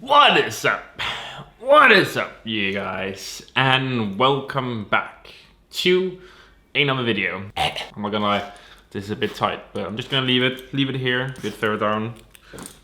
What is up? What is up, you guys? And welcome back to another video. I'm not gonna lie, this is a bit tight, but I'm just gonna leave it here, a bit further down.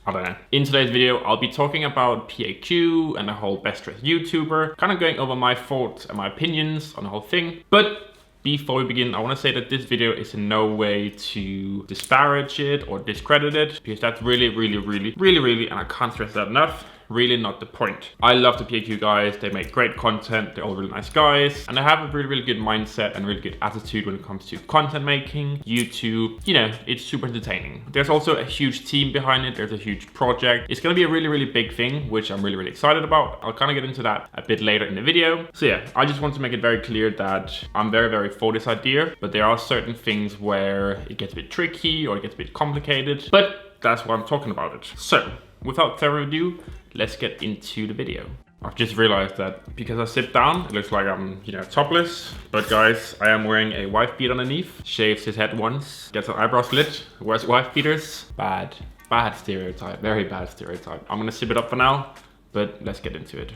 I don't know. In today's video, I'll be talking about PAQ and the whole best dressed YouTuber, kind of going over my thoughts and my opinions on the whole thing. But before we begin, I want to say that this video is in no way to disparage it or discredit it, because that's really, and I can't stress that enough, really not the point. I love the PAQ guys. They make great content. They're all really nice guys, and they have a really good mindset and really good attitude when it comes to content making, YouTube. You know, it's super entertaining. There's also a huge team behind it. There's a huge project. It's gonna be a really big thing, which I'm really excited about. I'll kind of get into that a bit later in the video. So yeah, I just want to make it very clear that I'm very for this idea, but there are certain things where it gets a bit tricky or it gets a bit complicated, but that's why I'm talking about it. So without further ado, let's get into the video. I've just realized that because I sit down, it looks like I'm, topless. But guys, I am wearing a wife beater underneath. Shaves his head once, gets an eyebrow slit, wears wife beaters. Bad stereotype, very bad stereotype. I'm gonna zip it up for now, but let's get into it.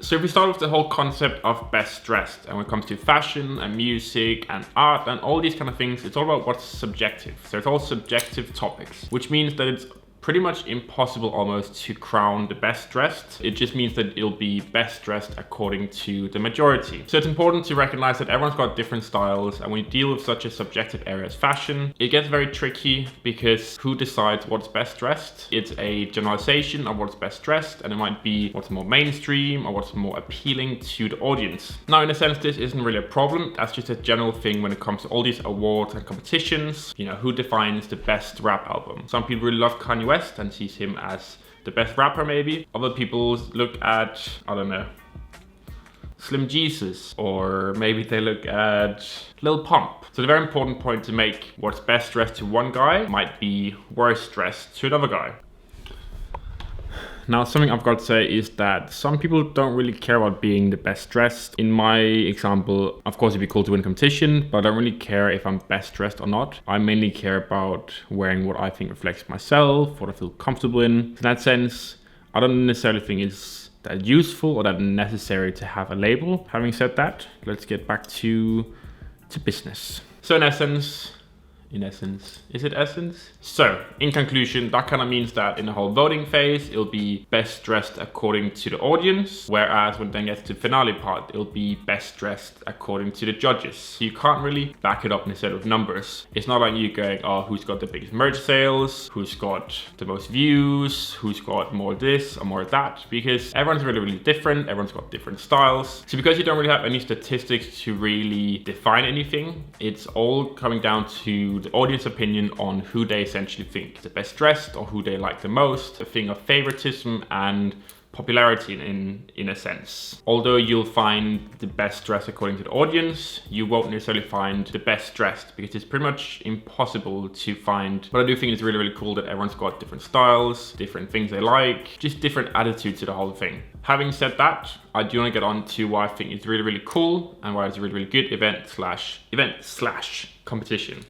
So if we start with the whole concept of best dressed, and when it comes to fashion and music and art and all these kind of things, it's all about what's subjective. So it's all subjective topics, which means that it's pretty much impossible almost to crown the best dressed. It just means that it'll be best dressed according to the majority. So it's important to recognize that everyone's got different styles, and when you deal with such a subjective area as fashion, it gets very tricky because who decides what's best dressed? It's a generalization of what's best dressed, and it might be what's more mainstream or what's more appealing to the audience. Now, in a sense, this isn't really a problem. That's just a general thing when it comes to all these awards and competitions. You know, who defines the best rap album? Some people really love Kanye West and sees him as the best rapper maybe. Other people look at, I don't know, Slim Jesus, or maybe they look at Lil Pump. So the very important point to make, what's best dressed to one guy might be worst dressed to another guy. Now, something I've got to say is that some people don't really care about being the best dressed. In my example, of course, it'd be cool to win a competition, but I don't really care if I'm best dressed or not. I mainly care about wearing what I think reflects myself, what I feel comfortable in. In that sense, I don't necessarily think it's that useful or that necessary to have a label. Having said that, let's get back to business. So in essence, is it essence? So, in conclusion, that kind of means that in the whole voting phase, it'll be best dressed according to the audience, whereas when it then gets to the finale part, it'll be best dressed according to the judges. So you can't really back it up instead of numbers. It's not like you going, oh, who's got the biggest merch sales, who's got the most views, who's got more this or more that, because everyone's really different, everyone's got different styles. So because you don't really have any statistics to really define anything, it's all coming down to the audience opinion on who they essentially think is the best dressed or who they like the most, a thing of favoritism and popularity in a sense. Although you'll find the best dressed according to the audience, you won't necessarily find the best dressed because it's pretty much impossible to find. But I do think it's really cool that everyone's got different styles, different things they like, just different attitudes to the whole thing. Having said that, I do want to get on to why I think it's really cool and why it's a really good event slash competition.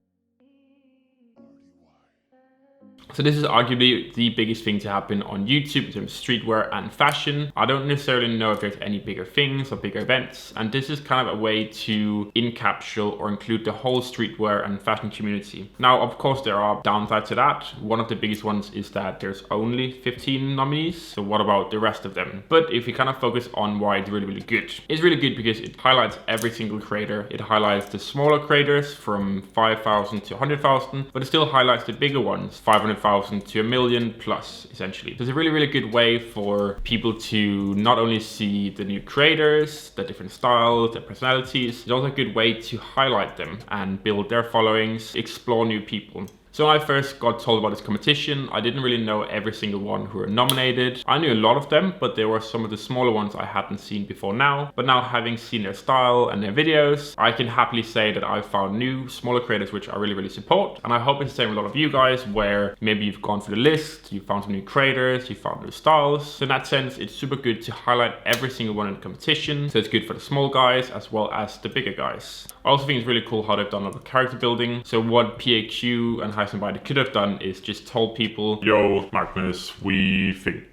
So this is arguably the biggest thing to happen on YouTube in terms of streetwear and fashion. I don't necessarily know if there's any bigger things or bigger events, and this is kind of a way to encapsulate or include the whole streetwear and fashion community. Now, of course, there are downsides to that. One of the biggest ones is that there's only 15 nominees, so what about the rest of them? But if we kind of focus on why it's really good, it's really good because it highlights every single creator. It highlights the smaller creators from 5,000 to 100,000, but it still highlights the bigger ones, 500,000 to a million plus, essentially. So it's a really good way for people to not only see the new creators, the different styles, their personalities, it's also a good way to highlight them and build their followings, explore new people. So when I first got told about this competition, I didn't really know every single one who were nominated. I knew a lot of them, but there were some of the smaller ones I hadn't seen before now. But now, having seen their style and their videos, I can happily say that I've found new, smaller creators which I really support. And I hope it's the same with a lot of you guys, where maybe you've gone through the list, you found some new creators, you found new styles. So in that sense, it's super good to highlight every single one in the competition. So it's good for the small guys as well as the bigger guys. I also think it's really cool how they've done a lot of character building. So what PAQ and how how somebody could have done is just told people, yo, Magnus, we think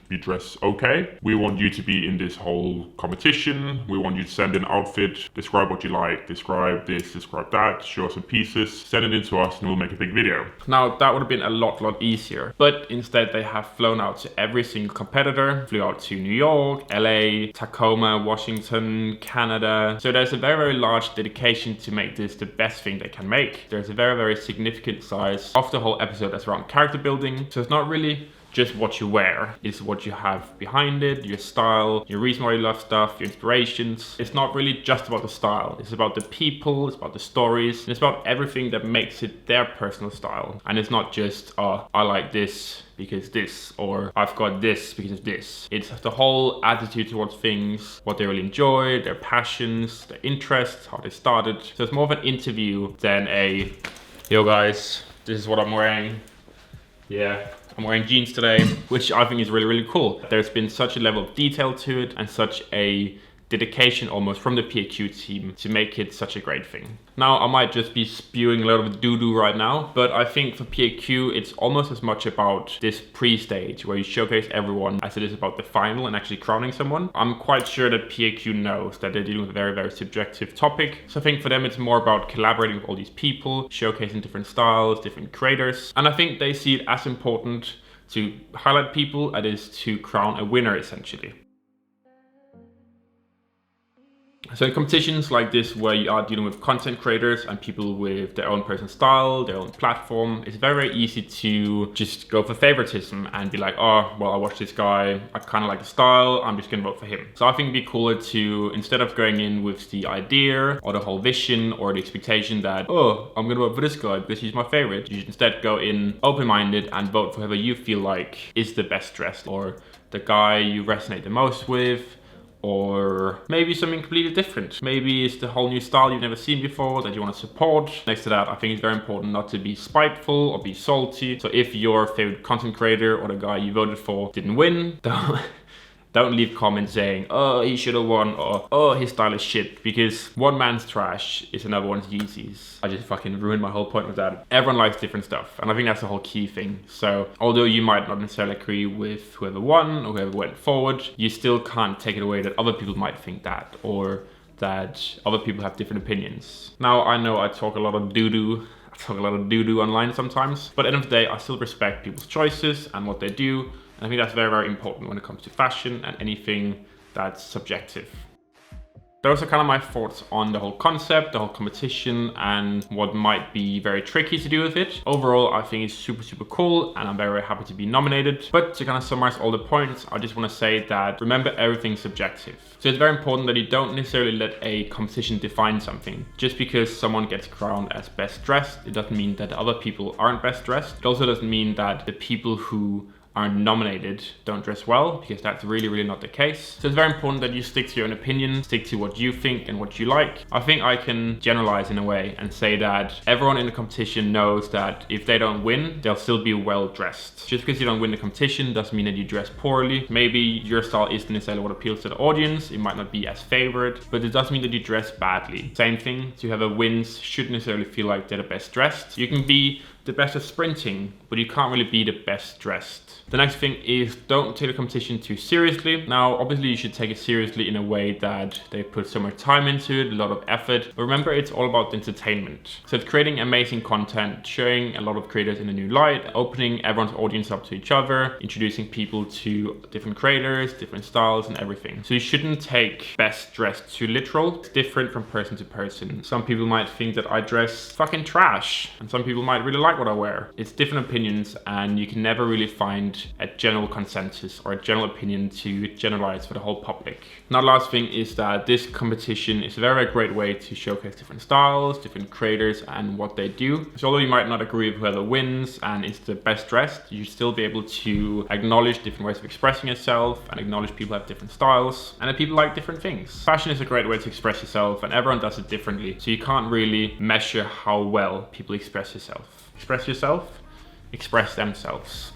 you dress okay. We want you to be in this whole competition. We want you to send an outfit, describe what you like, describe this, describe that, show us some pieces, send it in to us and we'll make a big video. Now that would have been a lot easier, but instead they have flown out to every single competitor, flew out to New York, LA, Tacoma, Washington, Canada. So there's a very large dedication to make this the best thing they can make. There's a very significant size of the whole episode that's around character building. So it's not really just what you wear, it's what you have behind it, your style, your reason why you love stuff, your inspirations. It's not really just about the style, it's about the people, it's about the stories, and it's about everything that makes it their personal style. And it's not just, oh, I like this because this, or I've got this because of this. It's the whole attitude towards things, what they really enjoy, their passions, their interests, how they started. So it's more of an interview than a, yo guys, this is what I'm wearing. Yeah, I'm wearing jeans today, which I think is really cool. There's been such a level of detail to it and such a dedication almost from the PAQ team to make it such a great thing. Now, I might just be spewing a lot of doo-doo right now, but I think for PAQ, it's almost as much about this pre-stage where you showcase everyone as it is about the final and actually crowning someone. I'm quite sure that PAQ knows that they're dealing with a very subjective topic. So I think for them, it's more about collaborating with all these people, showcasing different styles, different creators. And I think they see it as important to highlight people as it is to crown a winner, essentially. So in competitions like this, where you are dealing with content creators and people with their own personal style, their own platform, it's very easy to just go for favoritism and be like, oh, well, I watched this guy, I kind of like the style, I'm just gonna vote for him. So I think it'd be cooler to, instead of going in with the idea or the whole vision or the expectation that, oh, I'm gonna vote for this guy because he's my favorite, you should instead go in open-minded and vote for whoever you feel like is the best dressed, or the guy you resonate the most with, or maybe something completely different. Maybe it's the whole new style you've never seen before that you want to support. Next to that, I think it's very important not to be spiteful or be salty. So if your favorite content creator or the guy you voted for didn't win, don't leave comments saying, oh, he should have won, or oh, his style is shit, because one man's trash is another one's Yeezys. I just fucking ruined my whole point with that. Everyone likes different stuff, and I think that's the whole key thing. So although you might not necessarily agree with whoever won or whoever went forward, you still can't take it away that other people might think that, or that other people have different opinions. Now, I know I talk a lot of doo-doo online sometimes, but at the end of the day, I still respect people's choices and what they do. And I think that's very important when it comes to fashion and anything that's subjective. Those are kind of my thoughts on the whole concept, the whole competition, and what might be very tricky to do with it. Overall, I think it's super cool, and I'm very happy to be nominated. But to kind of summarize all the points, I just want to say that remember, everything's subjective. So it's very important that you don't necessarily let a competition define something. Just because someone gets crowned as best dressed, it doesn't mean that other people aren't best dressed. It also doesn't mean that the people who aren't nominated don't dress well, because that's really not the case. So it's very important that you stick to your own opinion, stick to what you think and what you like. I think I can generalize in a way and say that everyone in the competition knows that if they don't win, they'll still be well dressed. Just because you don't win the competition doesn't mean that you dress poorly. Maybe your style isn't necessarily what appeals to the audience, it might not be as favored, but it doesn't mean that you dress badly. Same thing, to whoever wins shouldn't necessarily feel like they're the best dressed. You can be the best at sprinting, but you can't really be the best dressed. The next thing is, don't take the competition too seriously. Now, obviously you should take it seriously in a way that they put so much time into it, a lot of effort. But remember, it's all about the entertainment. So it's creating amazing content, showing a lot of creators in a new light, opening everyone's audience up to each other, introducing people to different creators, different styles and everything. So you shouldn't take best dressed too literal. It's different from person to person. Some people might think that I dress fucking trash, and some people might really like what I wear. It's different opinions, and you can never really find a general consensus or a general opinion to generalize for the whole public. Now, the last thing is that this competition is a very great way to showcase different styles, different creators and what they do. So although you might not agree with whoever wins and is the best dressed, you should still be able to acknowledge different ways of expressing yourself and acknowledge people have different styles and that people like different things. Fashion is a great way to express yourself, and everyone does it differently. So you can't really measure how well people express yourself. Express yourself, express themselves.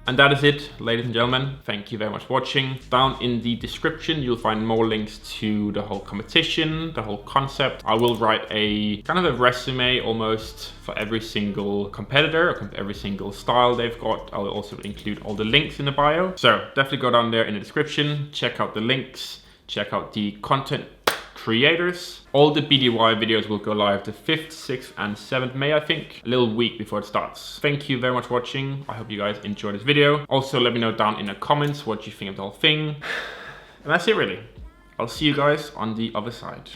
And that is it, ladies and gentlemen. Thank you very much for watching. Down in the description, you'll find more links to the whole competition, the whole concept. I will write a kind of a resume almost for every single competitor, or every single style they've got. I'll also include all the links in the bio. So definitely go down there in the description, check out the links, check out the content creators. All the BDY videos will go live the 5th, 6th and 7th May, I think. A little week before it starts. Thank you very much for watching. I hope you guys enjoyed this video. Also, let me know down in the comments what you think of the whole thing. And that's it really. I'll see you guys on the other side.